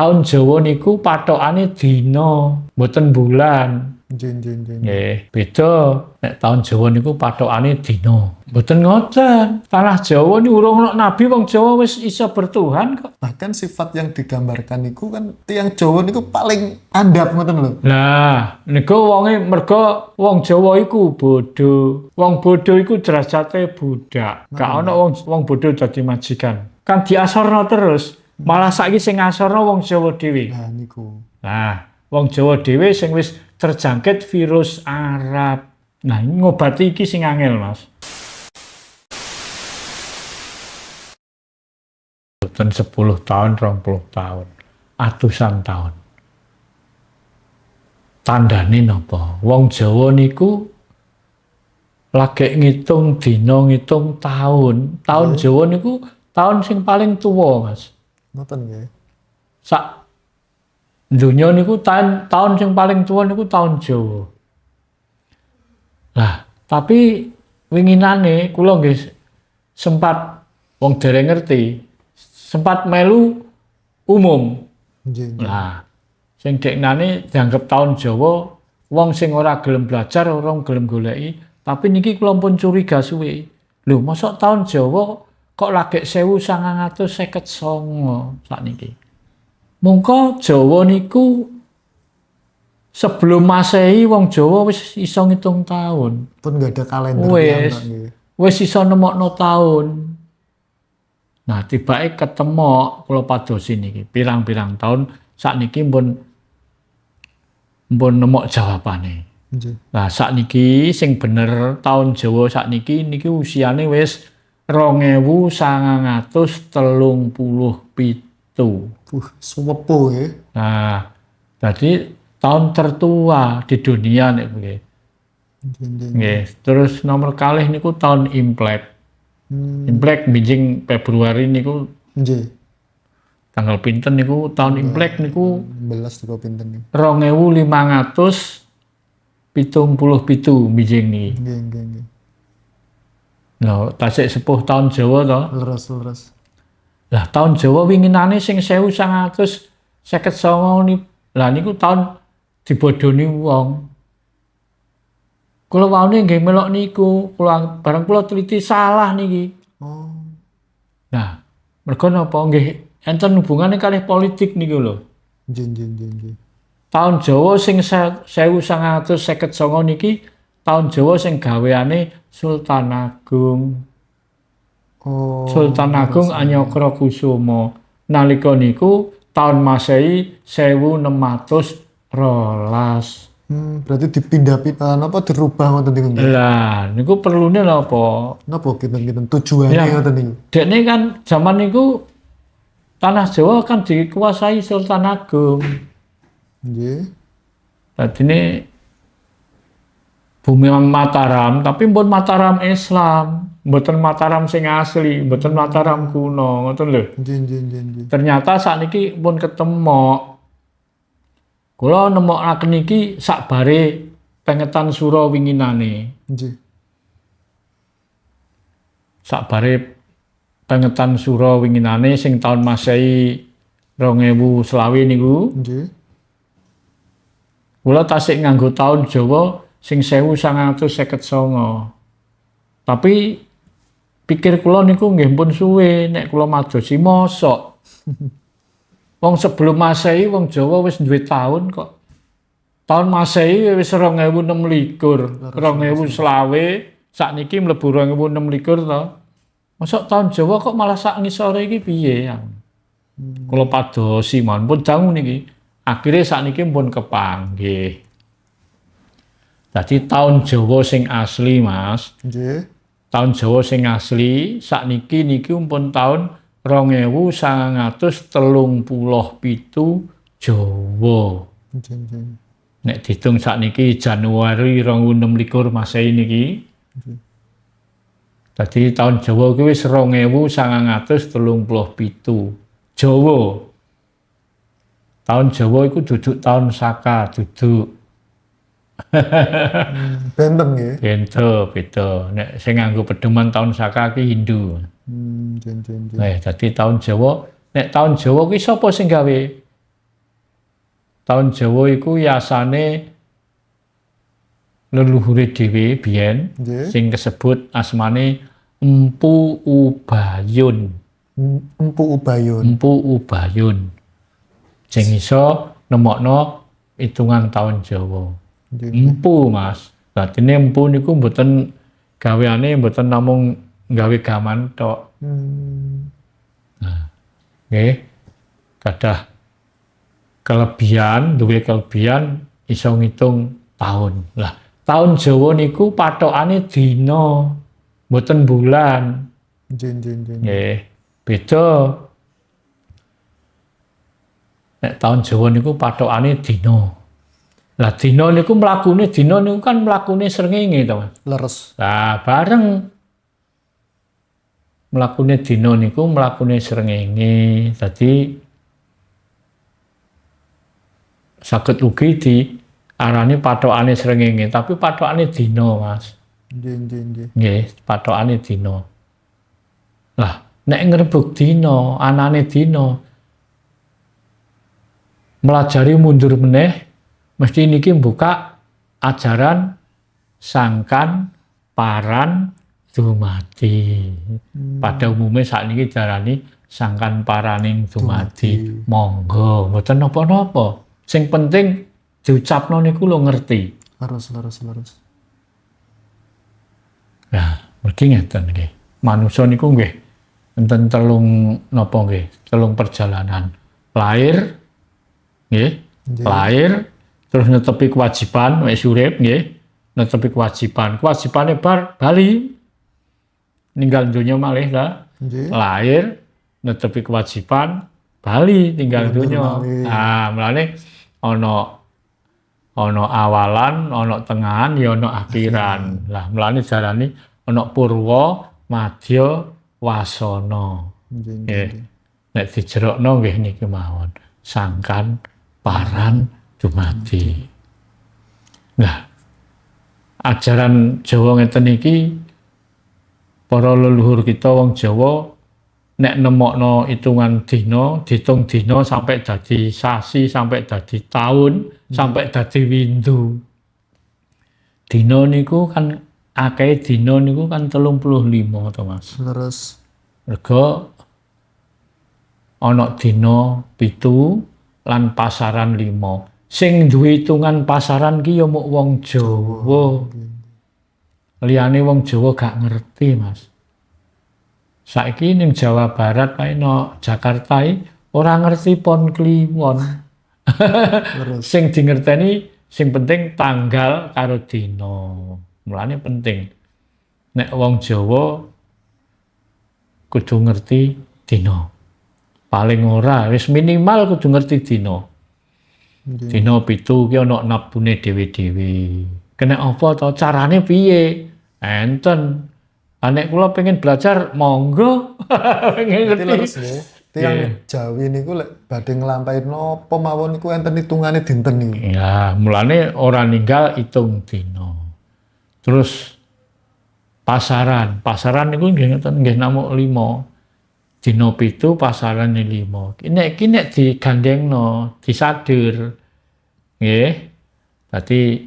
Taun Jawa niku pathokane dina, mboten bulan. Nggih, beda nek taun Jawa niku pathokane dina. Mboten ngoten. Tanah Jawa niku urung ana nabi wong Jawa wis iso bertuhan kok. Bahkan sifat yang digambarkan niku kan tiyang Jawa niku paling andap ngoten lho. Lah, niku wonge merga wong Jawa iku bodho. Wong bodho iku derajate budak. Gak ana wong bodho dadi majikan. Kan diasorno terus. Malah saiki sing ngasorno wong Jawa dhewe. Nah niku. Nah, wong Jawa dhewe sing wis terjangkit virus Arab. Nah, ngobati iki sing angel, Mas. Boten 10 tahun, 20 tahun, atusan tahun. Tandane napa? Wong Jawa niku lagi ngitung dina, ngitung tahun. Tahun Jawa niku tahun sing paling tuwa, Mas. Ngoten nggih. Sak dunya niku tahun sing paling tuwa niku tahun Jawa. Lah, tapi winginane kula nggih sempat wong dereng ngerti, sempat melu umum. Lah, sing deknane dianggep tahun Jawa, wong sing ora gelem belajar, ora gelem goleki, tapi niki kula pun curiga suwe. Lho, mosok tahun Jawa kok lagi 1959 sakniki. Mungko Jawa niku sebelum Masehi wong Jawa wis iso ngitung tahun. Pun nggak ada kalender Wis iso nemokno tahun. Nah, tibake ketemu kula padosi niki pirang-pirang tahun sakniki mbon nemok jawabane. Nah, sakniki sing bener tahun Jawa sakniki niki usiane wis 2937. Sepuh ya. Nah, jadi tahun tertua di dunia nek nggih. Nggih, terus nomor kalih niku tahun Imlek. Imlek bijing Februari niku. Nggih. Tanggal pinten niku tahun Imlek niku 11 niku pinten niku. 2577 bijing niki. Nggih. Nah, tasik sepuh tahun Jawa to. Leres. Lah tahun Jawa winginane sing 1959 niku. Lah niku tahun dibodoni wong. Kula waune nggih melok niku, bareng kula teliti salah niki. Oh. Nah, mergo napa nggih enten hubungane kalih politik niku lho. Nggih. Tahun Jawa sing 1959 niki tahun Jawa sing gaweane Sultan Agung. Oh. Sultan Agung Anyokro Kusumo. Nalika niku tahun Masehi 1612. Berarti dipindah-pindah napa dirubah ngoten niku. Lah, niku perlune napa? Napa kinten-kinten tujuane ngoten niku. Dekne kan zaman niku tanah Jawa kan dikuasai Sultan Agung. Nggih. Dadine bumi Mataram, tapi pun Mataram Islam, mboten Mataram sing asli, mboten Mataram kuno, ngoten lho. Nggih. Ternyata sakniki pun ketemu. Kula nemokaken iki sakbare pengetan sura winginane. Nggih. Sakbare pengetan sura winginane sing taun Masehi 2020 niku. Nggih. Kula tasik nganggo taun Jawa sing 1959. Tapi pikir kula niku nggih pun suwe nek kula madosi mosok. Wong sebelum Masehi wong Jawa wis duwe taun kok. Taun Masehi wis 2026, 2020 sakniki mlebu 2026 to. Mosok taun Jawa kok malah sak ngisore iki piye ya? Kula padosi mawon pun dangu niki. Akhire sakniki pun kepanggih. Dadi taun Jawa sing asli, Mas. Nggih. Taun Jawa sing asli sakniki niki pun taun 2937 Jawa. Nggih. Nek diitung sakniki Januari 2026 Masehi niki. Dadi taun Jawa kuwi wis 2937. Jawa. Taun Jawa iku duduk taun Saka, duduk. Benten nggih. Beda. Nek sing nganggo pedoman taun Saka ki Hindu. Nggih. Dadi taun Jawa, nek taun Jawa ki sapa sing gawe? Taun Jawa iku yasane leluhure dhewe biyen Nggih. sing kesebut asmane Empu Ubayun. Empu Ubayun. Empu Ubayun. Sing iso nemokno hitungan taun Jawa. Nggih. Empu, Mas. Berarti empu niku mboten gaweane mboten namung gawe gaman tok. Nggih. Kadah kelebihan, duwe kelebihan iso ngitung tahun. Lah, tahun Jawa niku patokane dina, mboten bulan. Nggih. Beda. Nek tahun Jawa niku patokane dina. Lah dina niku mlakune kan mlakune srengenge to, Mas. Leres. Lah bareng mlakune dina niku mlakune srengenge. Dadi saged ugi diarani patokane srengenge, tapi patokane dina, Mas. Nggih, patokane dina. Lah nek ngrebug dina, anane dina melajari mundur meneh mesti niki buka ajaran sangkan paran dumadi. Pada umumnya saat niki darani sangkan paraning dumadi. Monggo, mboten napa-napa. Sing penting diucapno niku lho ngerti. Leres. Nah, mergi ngeten nggih. Manungsa niku nggih enten telung napa nggih? Telung perjalanan. Lahir nggih. Lahir terus netepi kewajiban wis urip nggih, netepi kewajiban. Kewajibane bar bali ninggal donya malih ta. Lahir netepi kewajiban bali tinggal donya. Nah, mulane ana awalan, ana tengahan, ya ana akhiran. Lah mulane jarane ana purwa, madya, wasana. Nggih. Nek dijerokno nggih niki mawon. Sangkan paran dumadi. Nah, ajaran Jawa ngeten iki para leluhur kita wong Jawa nek nemokno hitungan dina, ditung dina sampai dadi sasi, sampai dadi taun, sampai dadi windu. Dina niku kan akeh dina niku kan 35 to, Mas. Leres. Mergo ana dina 7 lan pasaran 5. Sing duwe hitungan pasaran ki ya muk wong Jawa. Liyane wong Jawa gak ngerti, Mas. Saiki ning Jawa Barat kae no Jakarta ora ngerti pon kliwon. Sing dingerteni sing penting tanggal karo dina. Mulane penting. Nek wong Jawa kudu ngerti dina. Paling ora wis minimal kudu ngerti dina. Dina 7 ki ana nabune dhewe-dhewe. Kena apa to? Carane piye? Enten. Nek kula pengen belajar monggo. Pengen ngerti. Tiang Jawi niku lek badhe nglampahi napa mawon niku enten hitungane dinten niku. Ya, mulane ora ninggal itung dina. Terus pasaran niku nggih ngeten nggih namung 5. Dina 7 pasarane 5. Nek digandengno, disadur. Nggih. Dadi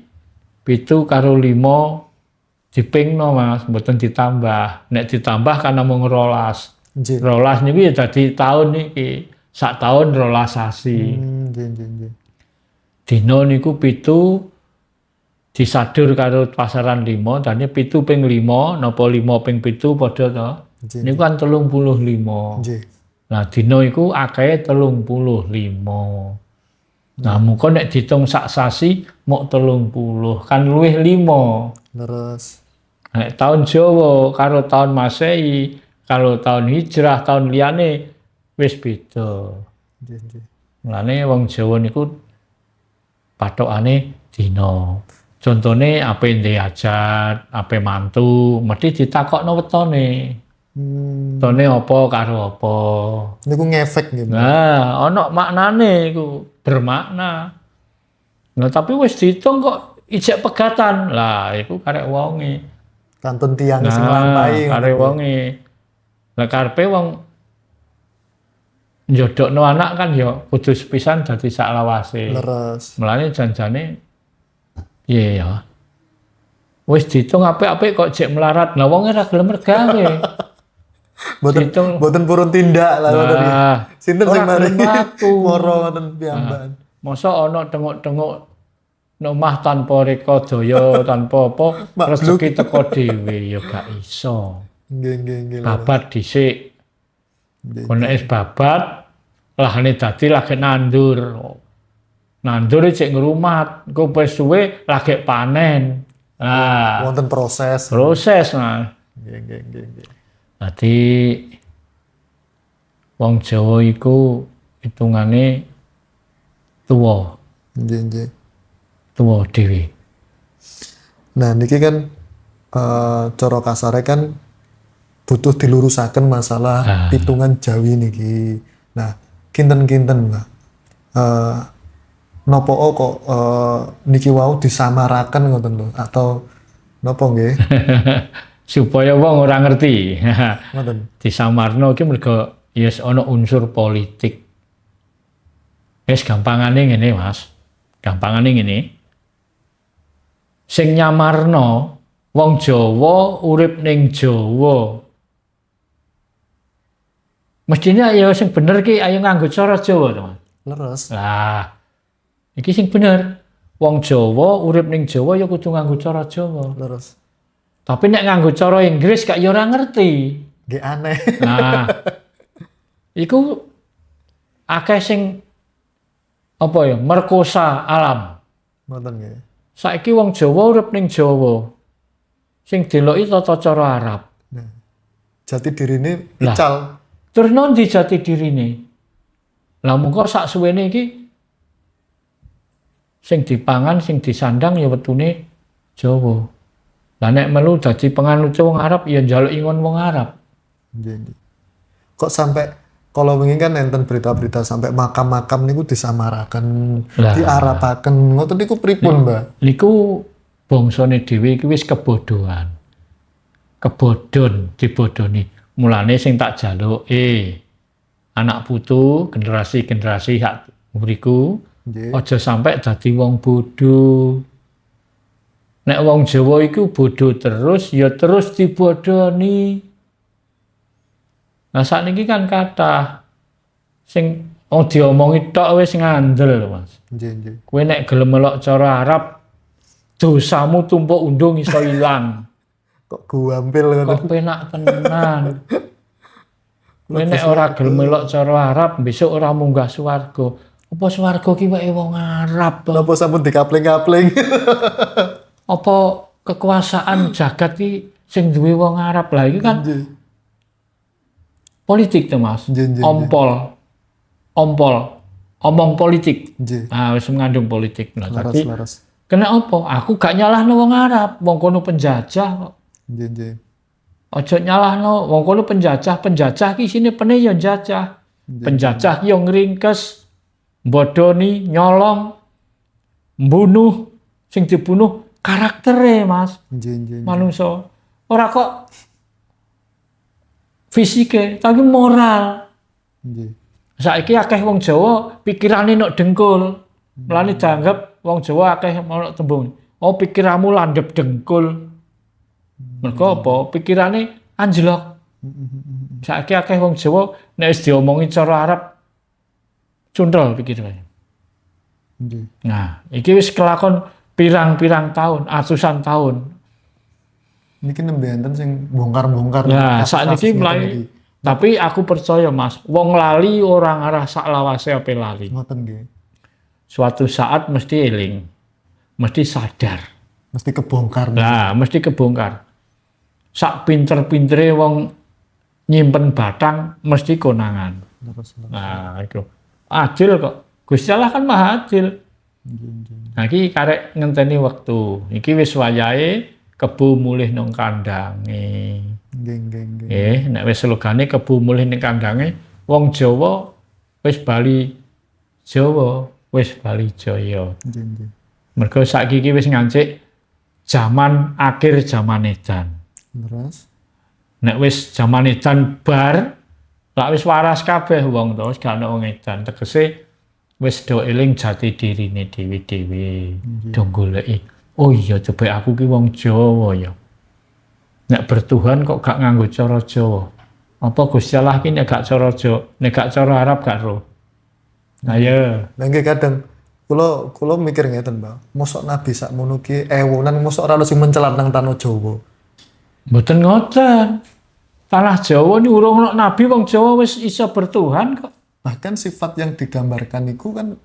7 karo 5 dipingno, Mas, mboten ditambah. Nek ditambah kan namung 12. 12 niku ya dadi taun niki. Sak taun 12 sasi. Dina niku 7 disadur karo pasaran 5, dadi 7 ping 5 napa 5 ping 7 padha to. Niku kan 35. Nah, dina iku akehe 35. Nah, muga nek ditung sak sasi mok 30, kan luwih 5. Leres. Nek taun Jawa karo taun Masehi, karo taun Hijrah, taun liyane wis beda. Mulane wong Jawa niku patokane dina. Contone ape ndek hajat, ape mantu, mesti ditakokno wetone. Wetone apa karo apa. Niku ngefek nggih. Nah, ana maknane iku, bermakna. Nah, tapi wis diitung kok ijek pegatan. Lah, iku karek wonge. Kantun tiang sing nglampahi. Karek wonge. Lah karepe wong njodokno anak kan ya kudu sepisan dadi sak lawase. Leres. Mulane janjane piye ya. Wis diitung apik-apik kok jek melarat. Lah wong ora gelem regawe. Boten purun tindak lah ngoten iki. Sinten sing mari moro ngoten piyambakan. Masa ana tengok-tengok omah tanpa reka daya, tanpa apa, rezeki teko dhewe ya gak iso. Nggih. Babat dhisik. Kono es babat, lahane dadi lagi nandur. Nandur cek ngrumat, engko wis suwe lagi panen. Nah, Wonten proses. nah. Nggih. Dadi wong Jawa iku hitungane tuwa. Nggih. Tuwa dhewe. Nah, niki kan cara kasare kan butuh dilurusaken masalah pitungan Jawi niki. Nah, kinten-kinten, Mbak. Napa kok niki wau disamaraken ngoten lho atau napa nggih? Supaya wong ora ngerti. Ngoten. Disamarno iki mergo yes ana unsur politik. Wis gampangane ngene, Mas. Gampangane ngene. Sing nyamarno wong Jawa urip ning Jawa. Mestine ya sing bener ki ayo nganggo cara Jawa to, Mas. Leres. Lah, iki sing bener. Wong Jawa urip ning Jawa ya kudu nganggo cara Jawa. Leres. Tapi nek nganggo cara Inggris gak ya ora ngerti. Nggih aneh. Nah, iku akeh sing apa ya merkosa alam. Ngoten nggih. Saiki wong Jawa urip ning Jawa. Sing deloki tata cara Arab. Nah, jati dirine ical. Terus nondi jati dirine? Lah mengko sak suwene iki sing dipangan, sing disandang ya wetune Jawa. Lah nek melu dadi penganut wong Arab ya njaluk ingon wong Arab. Nggih. Kok sampai kalau wingi kan enten berita-berita sampai makam-makam niku disamaraken, diarapaken. Ngoten niku pripun, Mbak? Niku bangsane dhewe iki wis kebodohan. Kebodhon dibodoni. Mulane sing tak jaluk anak putu generasi-generasi hak mriku aja sampai dadi wong bodho. Nek wong Jawa iku bodho terus ya terus dibodoni. Nah sakniki kan kathah sing wong diomongi tok wis ngandel lho, Mas. Nggih. Kowe nek gelem melok cara Arab dosamu tumpuk undung iso ilang. Kok guampil ngoten. Kok penak tenan. Kowe nek ora gelem melok cara Arab besok ora munggah swarga. Apa swarga ki wae wong Arab? Napa sampun dikapling-kapling? Apa kekuasaan jagat ki sing duwe wong Arab lah iki kan politik to, Mas. Omong politik. Ah wis mengandung politik. Nah, tapi kena apa? Aku gak nyalahno wong Arab, wong kono penjajah kok. Nggih. Ojo nyalahno wong kono penjajah ki sine pene ya njajah. Penjajah ki yo ngringkes, bodoni, nyolong, mbunuh, sing dibunuh karaktere, Mas. Manungsa. Ora kok fisike, tapi moral. Saiki akeh wong Jawa pikirane nok dengkul. Mulane dianggap wong Jawa akeh ono tembung. Oh, pikiranmu landhep dengkul. Mergo apa? Pikirane anjlok. Saiki akeh wong Jawa nek wis diomongi cara Arab cundel pikirane. Nah, iki wis kelakon pirang-pirang tahun, atusan tahun. Niki nembe enten sing bongkar-bongkar. Nah, sakniki mulai tapi aku percaya, Mas, wong lali orang arah sak lawase ape lali. Ngoten nggih. Suatu saat mesti eling. Mesti sadar. Mesti kebongkar. Nah, mesti kebongkar. Sak pinter-pintere wong nyimpen batang mesti konangan. Nah, itu. Adil kok. Gusti Allah kan Maha Adil. Nah, iki karek ngenteni wektu. Iki wis wayahe kebu mulih nang kandange. Nggih. Nek wis slogane kebu mulih ning kandange, wong Jawa wis bali Jawa, wis bali Jaya. Nggih. Mergo saiki iki wis ngancik zaman akhir zaman edan. Terus Nek wis zaman edan bar, Lah wis waras kabeh wong to, wis gak ono wong edan. Tegese wis do eling jati dirine dhewe-dhewe. Do goleki. Oh iya coba aku ki wong Jawa ya. Nek bertuhan kok gak nganggo cara Jawa. Apa Gusti Allah ki nek gak cara Jawa, nek gak cara Arab gak ro. Nah ya. Lah nggih kadang kula mikir ngeten, Mbak. Mosok nabi sakmono ki ewonan mosok ora ono sing mencelat nang tanah Jawa. Mboten ngoten. Tanah Jawa ini urung ono nabi wong Jawa wis iso bertuhan kok. Bahkan sifat yang digambarkan niku kan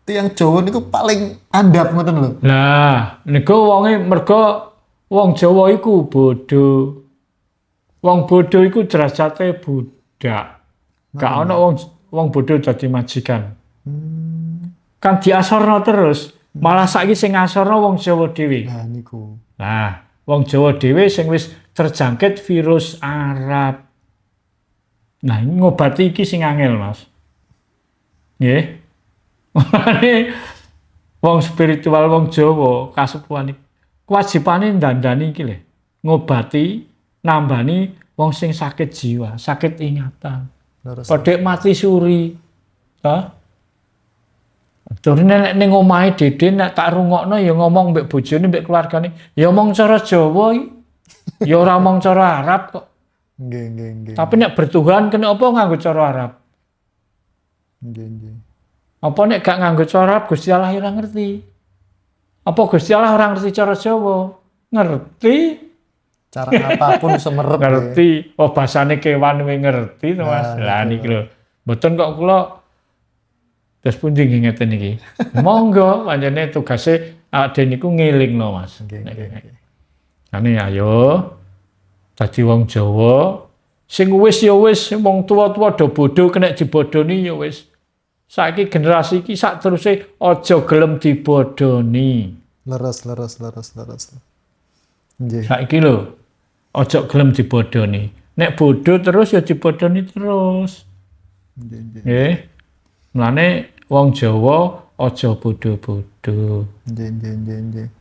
tiang Jawa niku paling andap ngoten lho. Lah, niku wonge mergo wong Jawa iku bodho. Wong bodho iku derajate budak. Gak ono wong bodho dadi majikan. Kan diasorno terus, malah saiki sing ngasorno wong Jawa dhewe. Nah niku. Nah, wong Jawa dhewe sing wis terjangkit virus Arab. Nah, ini ngobati iki sing angel, Mas. Nggih. Wong spiritual wong Jawa kasepuhan iki kewajibane ndandani iki lho. Ngobati, nambani wong sing sakit jiwa, sakit ingatan. Padha mati suri. Ta? Turune nek ning omahe Dede nek tak rungokno ya ngomong mbek bojone mbek keluargane, ya omong cara Jawa iki. Ya ora omong cara Arab kok. Nggih. Tapi nek bertuhan kena apa nganggo cara Arab? Nggih. Apa nek gak nganggo cara Arab Gusti Allah ora ngerti? Apa Gusti Allah ora ngerti cara Jawa? Ngerti. Cara apapun semerep. Ngerti. Oh bahasane kewan we ngerti to Mas. Lah niki lho. Mboten kok kula terus pundi ngeten iki. Monggo pancene tugase ade niku ngelingno Mas. Nggih. Ane ayo dadi wong Jawa sing wis ya wis wong tua-tua do bodho kena dibodoni ya wis. Saiki generasi iki sak teruse aja gelem dibodoni. Leres. Nggih. Saiki lho aja gelem dibodoni. Nek bodho terus ya dibodoni terus. Nggih. Mulane wong Jawa aja bodho-bodho. Nggih.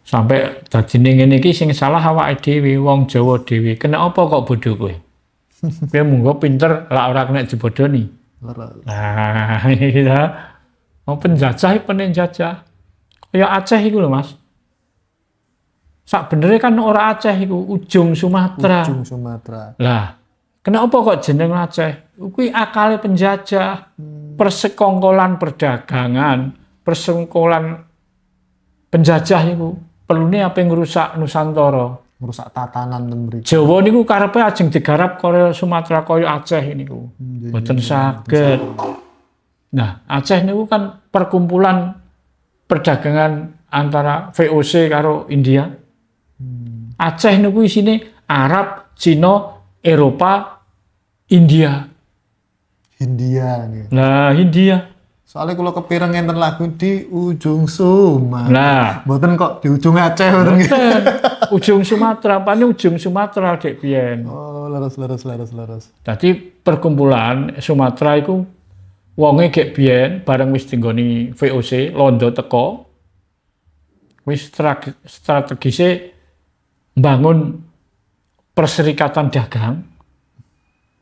Sampai dadine ngene iki sing salah awake dhewe, wong Jawa dhewe. Kena apa kok bodho kowe? Kowe munggo pinter lak ora kena dibodoni. Nah, iya. Mau penjajah penjajah. Kaya Aceh iku lho, Mas. Sak benere kan ora Aceh iku, ujung Sumatera. Lah, kenapa kok jeneng Aceh? Kuwi akale penjajah. Persekongkolan perdagangan, persekongkolan penjajah iku. Pelune apa ngerusak Nusantara, ngerusak tatanan ten mriki. Jawa niku karepe ajeng digarap kaya Sumatera kaya Aceh niku. Mboten saged. Nah, Aceh niku kan perkumpulan perdagangan antara VOC karo India. Aceh niku isine Arab, Cina, Eropa, India. Hindia. Nah, Hindia. Soalnya kalau kepireng enten lagu di ujung Sumatera. Nah, mboten kok di ujung Aceh mboten. Ujung Sumatera, pane ujung Sumatera dek biyen. Oh, leres. Dadi perkumpulan Sumatera iku wonge gek biyen bareng wis dinggoni VOC Londo teko. Wis strategise mbangun perserikatan dagang.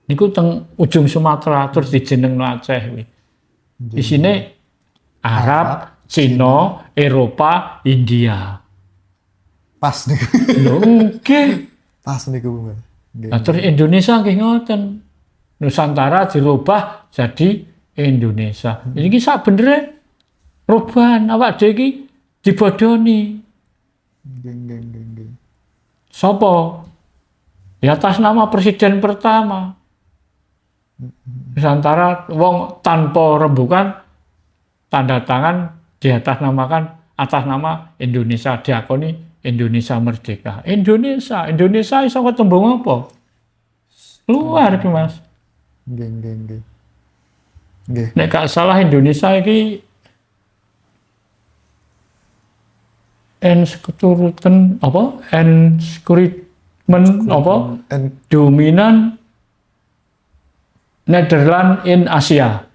Niku teng ujung Sumatera terus dijenengno Aceh kuwi. Isine Arab, Cina, Eropa, India. Pas niku. Lho nggih. Pas niku. Nah, terus Indonesia nggih ngoten. Nusantara dirubah jadi Indonesia. Iki sak benere rubahan awak dhewe iki dibodoni. Nggih. Sopo? Di atas nama presiden pertama. Nusantara wong tanpa rembukan tanda tangan di atas nama Indonesia diakoni Indonesia merdeka. Indonesia iso ketembung apa? Luar ki Mas. Nggih. Nek gak salah Indonesia iki keturutan apa? Dominan Netherlands in Asia.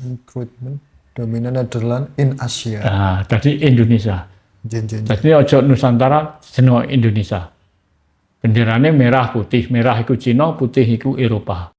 Recruitment dominan Netherlands in Asia. Nah, tadi Indonesia. Jen. Jadi ojo Nusantara jeneng Indonesia. Benderane merah putih iku Cina, putih iku Eropa.